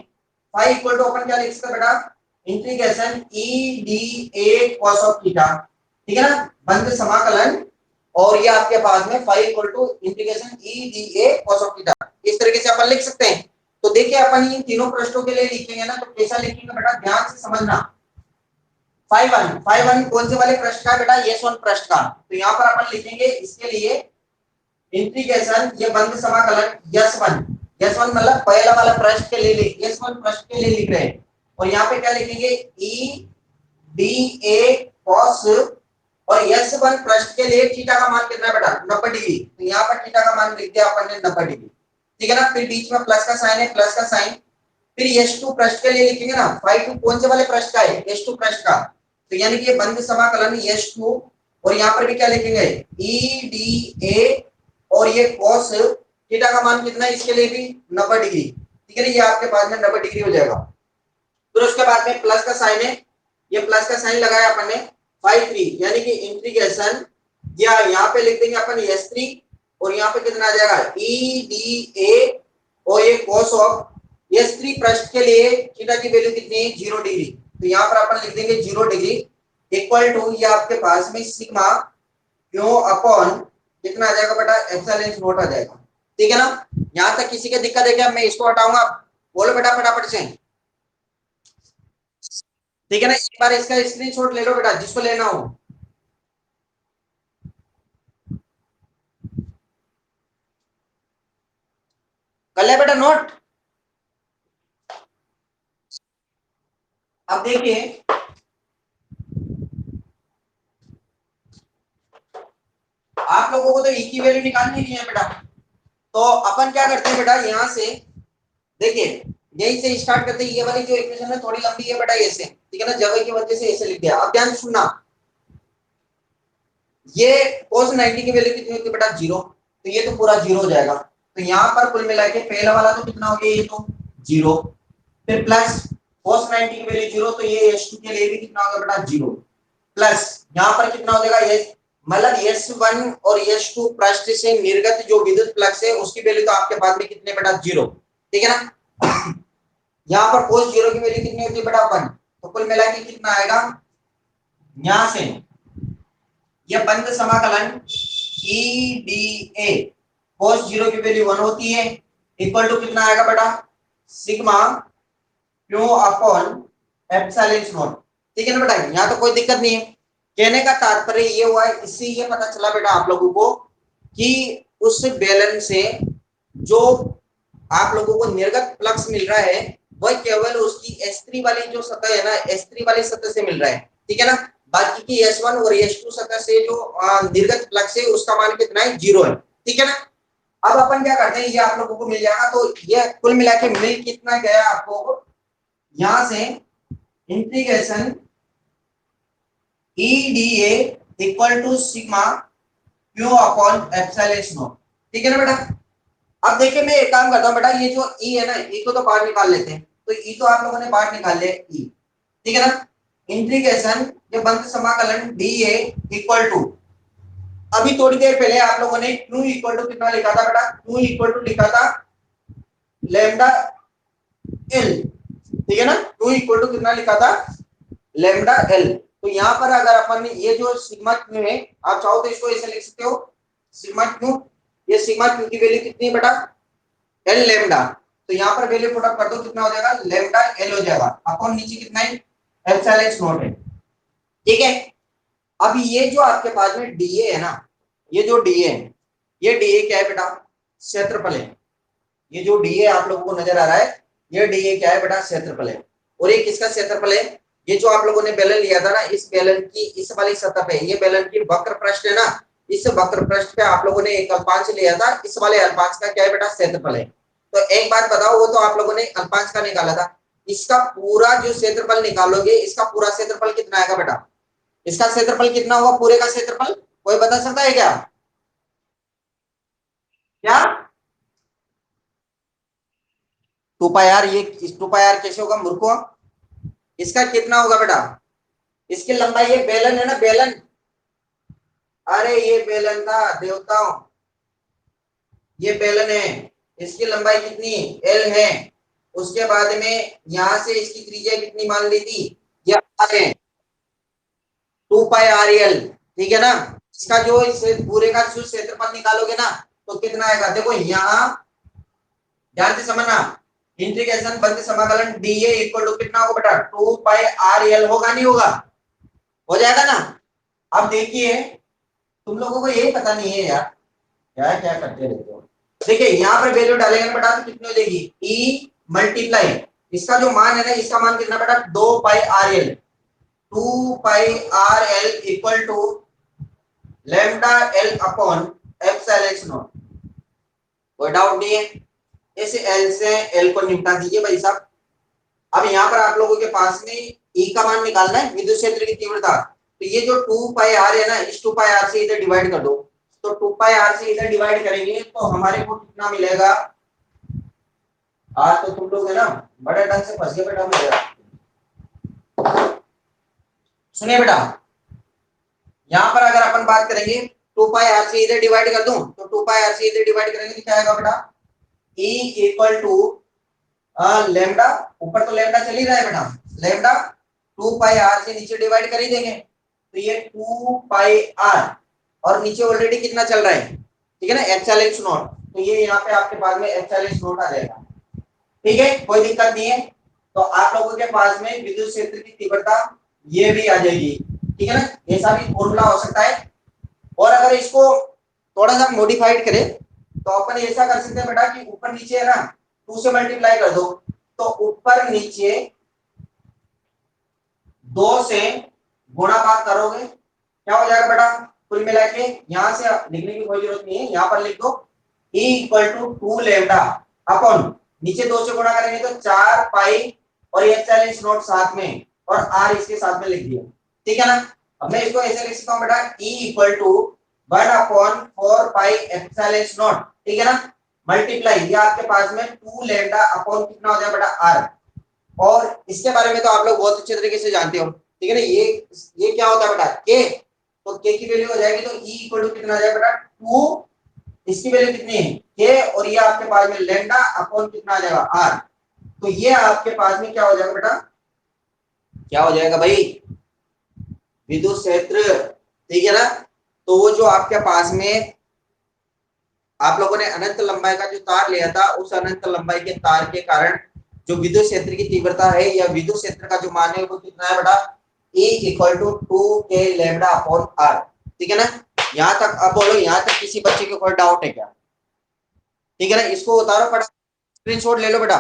फाई इक्वल टू अपन क्या लिख सकते हैं बेटा, integration E D A cos of theta, ठीक है ना, बंद समाकलन। और ये आपके पास में phi equal to integration E D A cos of theta, इस तरीके से अपन लिख सकते हैं। तो देखिए अपन इन तीनों पृष्ठों के लिए लिखेंगे ना तो कैसा लिखेंगे बेटा, ध्यान से समझना। फाई वन कौन से वाले पृष्ठ का है बेटा, S1 पृष्ठ का। तो यहाँ पर अपन लिखेंगे इसके लिए इंटीग्रेशन, ये बंद समाकलन S1 मतलब पहला वाला पृष्ठ के लिए S1 पृष्ठ के लिए लिख रहे हैं। और यहाँ पे क्या लिखेंगे, ई डी ए कॉस, और S1 पृष्ठ के लिए थीटा का मान कितना है बेटा, 90 डिग्री। तो यहाँ पर थीटा का मान लिख दिया अपन ने 90 डिग्री, ठीक है ना। फिर बीच में प्लस का साइन है, प्लस का साइन। फिर S2 पृष्ठ के लिए लिखेंगे ना, फाई 2 कौन से वाले पृष्ठ का है, S2 पृष्ठ का। तो यानी कि ये बंद समाकलन S2, और यहाँ पर भी क्या लिखेंगे, ई डी ए, और ये cos थीटा का मान कितना है, इसके लिए भी 90 डिग्री, ठीक है ना। ये आपके पास में 90 डिग्री हो जाएगा। फिर उसके बाद में प्लस का साइन है, ये प्लस का साइन लगाया अपन ने, फाई 3 यानी कि इंटीग्रेशन, या यहाँ पे लिख देंगे अपन S3, और यहाँ पे कितना आ जाएगा, ई डी ए, और ये cos ऑफ S3 पृष्ठ के लिए थीटा की वैल्यू कितनी है, 0 डिग्री। तो यहाँ पर अपन लिख देंगे 0 डिग्री इक्वल टू, ये आपके पास में सिग्मा क्यू अपॉन कितना आ जाएगा बेटा, एप्सिलॉन नॉट आ जाएगा, ठीक है ना। यहां तक किसी की दिक्कत है क्या? मैं इसको हटाऊंगा, बोलो बेटा फटाफट से। ठीक है ना, एक बार इसका स्क्रीनशॉट ले लो बेटा जिसको लेना हो। कर ले बेटा नोट। अब देखिए, आप लोगों को तो ई की वैल्यू निकालनी नहीं है बेटा, तो अपन क्या करते हैं बेटा, यहां से देखिए, यही से स्टार्ट करते हैं। ये वाली जो इक्वेशन है थोड़ी लंबी है बेटा, ये से, ठीक है ना, जगह की वजह से ऐसे लिख दिया। अब ध्यान से सुनना, ये cos 90 की वैल्यू कितनी होती है बेटा? 0। तो ये तो पूरा 0 हो जाएगा। तो यहाँ पर कुल मिला के पहला वाला तो कितना हो गया? ये तो 0, फिर प्लस cos 90 की वैल्यू 0, तो ये S2 के लिए भी कितना होगा बेटा? 0, प्लस यहाँ पर कितना हो जाएगा? ये मतलब S1 और S2 पृष्ठ से निर्गत जो विद्युत फ्लक्स है उसकी वैल्यू तो आपके पास में कितने बेटा? 0, ठीक है ना। यहाँ पर cos 0 की वैल्यू कितनी होती है बेटा? 1। तो कुल मिला के कितना आएगा? यहां से ये बंद समाकलन ई डी ए cos 0 की वैल्यू 1 होती है, इक्वल टू कितना आएगा बेटा? Sigma Q upon epsilon naught, ठीक है ना बेटा। यहाँ तो कोई दिक्कत नहीं है। कहने का तात्पर्य ये हुआ है, इससे ये पता चला बेटा आप लोगों को कि उस बेलन से जो आप लोगों को निर्गत फ्लक्स मिल रहा है वह केवल उसकी S3 वाली जो सतह है ना, S3 वाली सतह से मिल रहा है, ठीक है ना। बाकी की S1 और S2 सतह से जो निर्गत फ्लक्स है उसका मान कितना है? 0 है, ठीक है ना। अब अपन क्या करते हैं, ये आप लोगों को मिल जाएगा। तो ये कुल मिला के मिल कितना गया आपको? यहां से integration E D A equal to sigma Q upon epsilon naught, ठीक है ना बेटा। अब देखिए, मैं एक काम करता हूं बेटा, ये जो ई है ना, ई को तो बाहर निकाल लेते हैं। तो ई तो आप लोगों ने बाहर निकाल लिया ई, ठीक है ना। इंटीग्रेशन ये बंद समाकलन डी ए इक्वल टू, अभी थोड़ी देर पहले आप लोगों ने क्यू इक्वल टू कितना लिखा था बेटा? क्यू इक्वल टू लिखा था लैम्डा एल, ठीक है ना। क्यू इक्वल टू कितना लिखा था? Lambda L. तो यहाँ पर अगर अपन ये जो सिग्मा क्यू है, आप चाहो तो इसको ऐसे लिख सकते हो, सिग्मा क्यू, ये सिग्मा क्यू की वैल्यू कितनी है बेटा? L lambda. तो यहाँ पर वैल्यू पुट अप कर दो, कितना हो जाएगा? लैम्डा एल हो जाएगा, अपन नीचे कितना है? एप्सिलॉन नॉट है, ठीक है। अब ये जो आपके पास में डीए है ना, ये जो डीए है, ये डीए क्या है बेटा? क्षेत्रफल है। ये जो डीए आप लोगों को नजर आ रहा है, ये डीए क्या है बेटा? क्षेत्रफल है। और ये किसका क्षेत्रफल है? ये जो आप लोगों ने बेलन लिया था ना, इस बेलन की इस वाली सतह पे, ये बेलन की वक्र पृष्ठ है ना, इस वक्र पृष्ठ पे आप लोगों ने एक अल्पांश लिया था, इस वाले अल्पांश का क्या है बेटा? क्षेत्रफल है। तो एक बात बताओ, वो तो आप लोगों ने अल्पांश का निकाला था, इसका पूरा जो क्षेत्रफल निकालोगे, इसका पूरा क्षेत्रफल कितना आएगा बेटा? इसका क्षेत्रफल कितना होगा पूरे का क्षेत्रफल? कोई बता सकता है क्या? क्या? 2 पाई आर। ये 2 पाई आर कैसे होगा मूर्खों? इसका कितना होगा बेटा? इसकी लंबाई, ये बेलन है ना, बेलन, अरे ये बेलन था देवताओं, ये बेलन है, इसकी लंबाई कितनी? एल है। उसके बाद में यहां से इसकी त्रिज्या कितनी मान ली थी? ये आर है, 2 पाई आर एल, ठीक है ना। इसका जो इस पूरे का जो क्षेत्रफल निकालोगे ना, तो कितना आएगा? देखो यहाँ ध्यान से समझना, इंटीग्रेशन बंद समाकलन डीए इक्वल टू कितना होगा बेटा? 2 पाई आर एल होगा, नहीं होगा? हो जाएगा ना। अब देखिए, तुम लोगों को ये पता नहीं है यार, क्या क्या करते रहते हो। देखिए यहाँ पर वैल्यू डालेंगे बेटा तो कितनी हो जाएगी? ई मल्टीप्लाई, इसका जो मान है ना, इसका मान कितना बेटा? 2 pi R L. 2 pi R L equal to lambda L upon epsilon naught. कोई डाउट नहीं है? इस एल से एल को निपटा दीजिए भाई साहब। अब यहाँ पर आप लोगों के पास में ई का मान निकालना है, विद्युत क्षेत्र की तीव्रता। तो ये जो 2 पाई आर है ना, इस 2 पाई आर से इधर डिवाइड कर दो। तो 2 पाई आर से इधर डिवाइड करेंगे तो हमारे को कितना मिलेगा? आज तो तुम लोग है ना बड़े ढंग से फंस गए बेटा मेरे। सुनिए बेटा, यहाँ पर अगर अपन बात करेंगे 2 पाई आर से इधर डिवाइड कर दूं, तो 2 पाई आर से इधर डिवाइड करेंगे तो क्या आएगा बेटा? ई इक्वल टू लेमडा, ऊपर तो लेमडा चल ही रहा है बेटा, लेमडा 2 पाई आर से नीचे डिवाइड कर ही देंगे। तो ये 2 पाई आर और नीचे ऑलरेडी कितना चल रहा है, ठीक है ना, एप्सिलॉन नॉट। तो ये यहाँ पे आपके पास में एप्सिलॉन नॉट आ जाएगा। ठीक है, कोई दिक्कत नहीं है। तो आप लोगों के पास में विद्युत क्षेत्र की तीव्रता ये भी आ जाएगी। ठीक है ना, ऐसा भी फॉर्मूला हो सकता है। और अगर इसको थोड़ा सा मॉडिफाइड करें तो अपन ऐसा कर सकते हैं बेटा कि ऊपर नीचे है ना 2 से मल्टीप्लाई कर दो, तो ऊपर नीचे 2 से गुणा भाग करोगे, क्या हो जाएगा बेटा? कुल मिला के यहां से लिखने की कोई जरूरत नहीं है, यहां पर लिख दो E equal to 2 lambda upon, नीचे 2 से गुणा करेंगे तो 4 पाई और ये एप्सिलॉन नॉट साथ में और R इसके साथ में लिख दिया। ठीक है ना, अब मैं इसको ऐसे लिख सकता हूं बेटा E equal to 1 upon 4 pi epsilon naught. ठीक है ना, मल्टीप्लाई ये आपके पास में 2 लेमडा अपॉन कितना हो जाएगा बेटा R। और इसके बारे में तो आप लोग बहुत अच्छे तरीके से जानते हो। ठीक है ना, ये क्या होता है बेटा के, तो के की वैल्यू हो जाएगी तो E इक्वल टू कितना आ जाएगा बेटा 2, इसकी वैल्यू कितनी है के, और ये आपके पास में लेमडा अपॉन कितना आ जाएगा R। तो ये आपके पास में क्या हो जाएगा बेटा, क्या हो जाएगा भाई, विद्युत क्षेत्र। ठीक है ना, तो वो जो आपके पास में आप लोगों ने अनंत लंबाई का जो तार लिया था, उस अनंत लंबाई के तार के कारण जो विद्युत क्षेत्र की तीव्रता है या विद्युत क्षेत्र का जो मान है वो कितना है बेटा E equal to 2 k lambda upon R। ठीक है ना, यहां तक अब बोलो, यहां तक किसी बच्चे के कोई डाउट है क्या? ठीक है ना, इसको उतारो बेटा, स्क्रीनशॉट ले लो बेटा।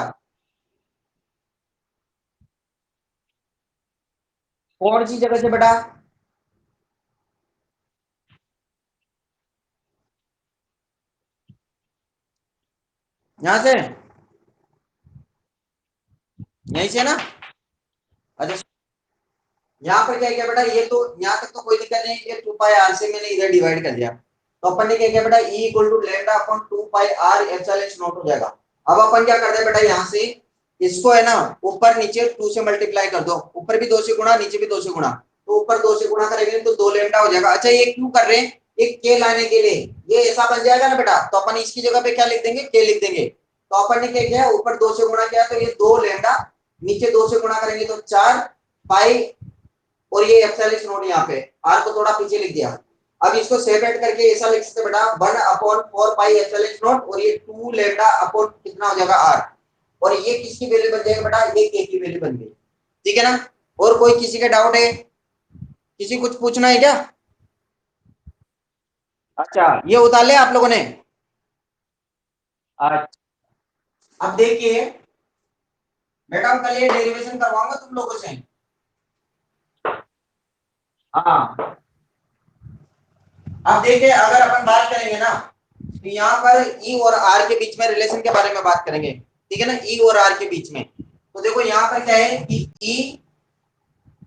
कौन सी जगह से बेटा? यहां से, यहीं से ना? अच्छा, यहाँ पर क्या किया बेटा, ये तो यहाँ तक तो कोई दिक्कत नहीं है, 2 पाई आर से मैंने इधर डिवाइड कर दिया, तो अपन ने क्या किया बेटा E equal to lambda upon 2 pi R epsilon naught हो जाएगा। अब अपन क्या करते हैं बेटा, यहाँ से इसको है ना ऊपर नीचे 2 से मल्टीप्लाई कर दो, ऊपर भी 2 से गुणा नीचे भी 2 से गुणा, तो ऊपर 2 से गुणा करेंगे तो 2 लैम्डा हो जाएगा। अच्छा, ये क्यों कर रहे हैं, एक के लाने के लिए, ये ऐसा बन जाएगा ना बेटा, तो अपन इसकी जगह पे क्या लिख देंगे, के लिख देंगे। तो अपन ने क्या किया, ऊपर 2 से गुणा किया तो ये 2 लैम्डा, नीचे 2 से गुणा करेंगे तो 4 पाई, और ये एप्सिलॉन नॉट यहाँ पे आर को थोड़ा पीछे लिख दिया। अब इसको सेपरेट करके ऐसा लिख सकते बेटा 1 अपॉन 4 पाई एप्सिलॉन नॉट, और ये 2 लैम्डा अपॉन कितना हो जाएगा आर, और ये किसकी वैल्यू बन जाएगा बेटा, ये के की वैल्यू बन गई। ठीक है ना, और कोई किसी का डाउट है, किसी कुछ पूछना है क्या? अच्छा, ये उतार ले आप लोगों ने। अच्छा, अब देखिए बेटा, हम कल ये डेरिवेशन करवाऊंगा तुम लोगों से। हाँ, अब देखिए अगर अपन बात करेंगे ना, तो यहाँ पर ई और आर के बीच में रिलेशन के बारे में बात करेंगे। ठीक है ना, ई और आर के बीच में, तो देखो यहाँ पर क्या है कि ई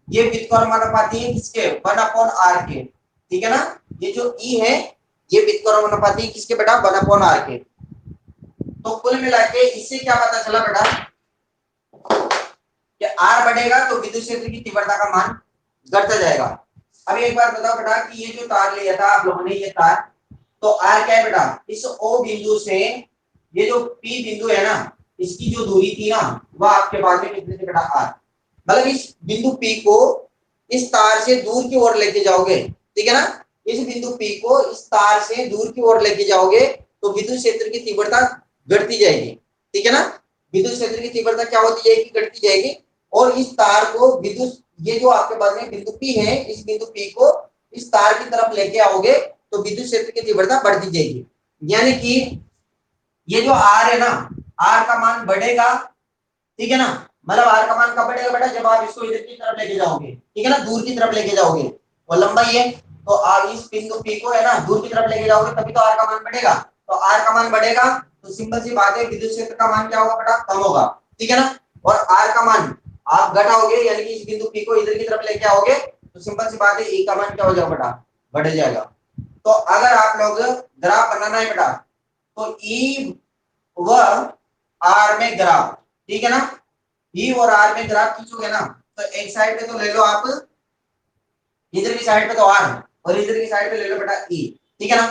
ये व्युत्क्रमानुपाती है किसके, 1 अपॉन आर के। ठीक है ना, ये जो ई है ये व्युत्क्रमानुपाती है किसके बेटा, 1 अपॉन आर के। तो कुल मिला के इससे क्या पता चला बेटा कि आर बढ़ेगा तो विद्युत क्षेत्र की तीव्रता का मान घटता जाएगा। अब एक बार बताओ बेटा कि ये जो तार लिया था आप लोगों ने, ये तार, तो आर क्या है बेटा, इस ओ बिंदु से ये जो पी बिंदु है ना, इसकी जो दूरी थी ना, वह आपके पास में कितनी थी बेटा, आर। मतलब इस बिंदु पी को इस तार से दूर की ओर लेके जाओगे, ठीक है ना, इस बिंदु पी को इस तार से दूर की ओर लेके जाओगे तो विद्युत क्षेत्र की तीव्रता घटती जाएगी। ठीक है ना, विद्युत क्षेत्र की तीव्रता क्या होती जाएगी, घटती जाएगी। और इस तार को विद्युत, ये जो आपके पास में बिंदु पी है, इस बिंदु पी को इस तार की तरफ लेके आओगे तो विद्युत क्षेत्र की तीव्रता बढ़ती जाएगी। यानी कि ये जो आर है ना, आर का मान बढ़ेगा। ठीक है ना, मतलब आर का मान कब बढ़ेगा बेटा, जब आप इसको इधर की तरफ लेके जाओगे, ठीक है ना, दूर की तरफ लेके जाओगे, वो लंबाई है, तो आप इस बिंदु पी को है ना दूर की तरफ लेके जाओगे तभी तो आर का मान बढ़ेगा। तो आर का मान बढ़ेगा तो सिंपल सी बात है विद्युत क्षेत्र का मान क्या होगा बेटा, कम होगा। ठीक है ना, और आर का मान आप घटाओगे यानी कि इस बिंदु पी को इधर की तरफ लेके आओगे तो सिंपल सी बात है ई का मान क्या हो जाएगा बेटा, बढ़ जाएगा। तो अगर आप लोग ग्राफ बनाना है बेटा, तो ई व आर में ग्राफ, ठीक है ना, ई और आर में ग्राफ खींचोगे ना, तो एक साइड पे तो ले लो आप, इधर की साइड पे तो आर और इधर की साइड पे ले लो बेटा ई। ठीक है ना,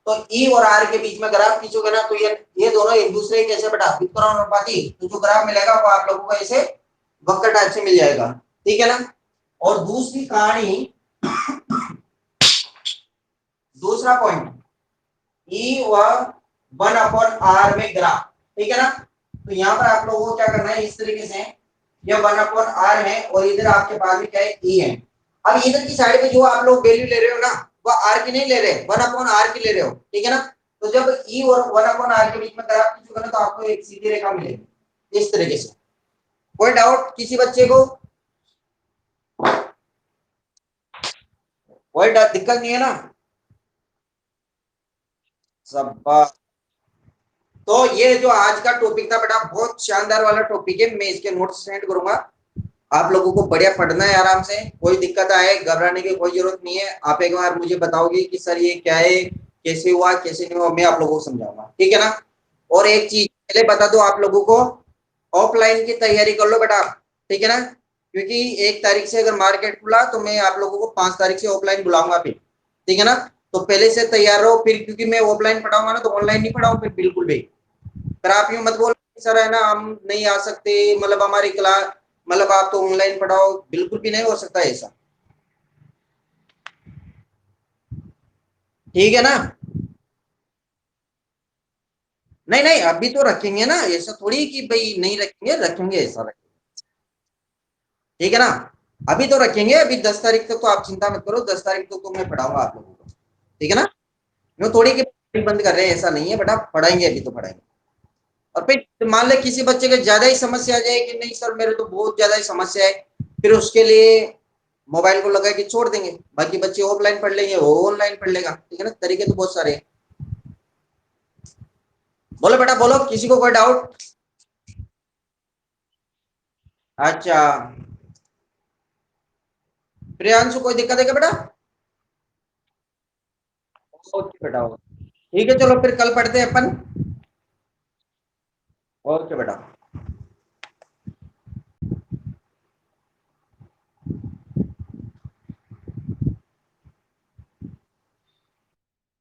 तो ई और आर के बीच में ग्राफ खींचोगे ना तो ये दोनों एक दूसरे के कैसे बेटा, व्युत्क्रमानुपाती, तो जो ग्राफ मिलेगा वो आप लोगों को ऐसे वक्र टाइप से मिल जाएगा। ठीक है ना, और दूसरी कहानी, दूसरा पॉइंट, ई व 1/r में ग्राफ, ठीक है ना। तो यहाँ पर आप लोगों को क्या करना है, इस तरीके से ये 1/r है और इधर आपके पास में क्या है, ई है। अब इधर की साइड पे जो आप लोग वैल्यू ले रहे हो ना, वह आर की नहीं ले रहे, 1/r की ले रहे हो, ठीक है ना। तो जब ई और 1/r के बीच में ग्राफ खींचोगे ना तो आपको एक सीधी रेखा मिलेगी इस तरीके से। कोई डाउट किसी बच्चे को? कोई दिक्कत नहीं है ना? सब। तो ये जो आज का टॉपिक था बेटा, बहुत शानदार वाला टॉपिक है, मैं इसके नोट्स सेंड करूंगा। आप लोगों को बढ़िया पढ़ना है आराम से, कोई दिक्कत आए घबराने की कोई जरूरत नहीं है। आप एक बार मुझे बताओगे कि सर ये क्या है, कैसे हुआ कैसे नहीं हुआ, मैं आप लोगों को समझाऊंगा, ठीक है ना। और एक चीज पहले बता दो आप लोगों को, ऑफलाइन की तैयारी कर लो बेटा, ठीक है ना। क्योंकि 1 तारीख से अगर मार्केट खुला तो मैं आप लोगों को 5 तारीख से ऑफलाइन बुलाऊंगा फिर, ठीक है ना। तो पहले से तैयार रहो फिर, क्योंकि मैं ऑफलाइन पढ़ाऊंगा ना तो ऑनलाइन नहीं पढ़ाऊंगा फिर बिल्कुल भी। फिर आप यूं मत बोलो सर है ना हम नहीं आ सकते, मतलब हमारी क्लास, मतलब आप तो ऑनलाइन पढ़ाओ, बिल्कुल भी नहीं हो सकता ऐसा, ठीक है ना। नहीं नहीं अभी तो रखेंगे ना, ऐसा थोड़ी कि भाई नहीं रखेंगे, रखेंगे, ऐसा रखेंगे, ठीक है ना। अभी तो रखेंगे, अभी 10 तारीख तक तो आप चिंता मत करो, 10 तारीख तक तो मैं पढ़ाऊंगा आप लोगों को, ठीक है ना। यूं थोड़ी कि बंद कर रहे हैं, ऐसा नहीं है बेटा, पढ़ाएंगे अभी तो पढ़ाएंगे। और फिर मान ले किसी बच्चे को ज्यादा ही समस्या आ जाए कि नहीं सर मेरे तो बहुत ज्यादा ही समस्या है, फिर उसके लिए मोबाइल को लगा के छोड़ देंगे, बाकी बच्चे ऑफलाइन पढ़ लेंगे वो ऑनलाइन पढ़ लेगा, ठीक है ना। तरीके तो बहुत सारे हैं। बोलो बेटा बोलो, किसी को कोई डाउट? अच्छा, प्रियांशु कोई दिक्कत है क्या बेटा? ओके बेटा, ठीक है, चलो फिर कल पढ़ते हैं अपन। ओके बेटा।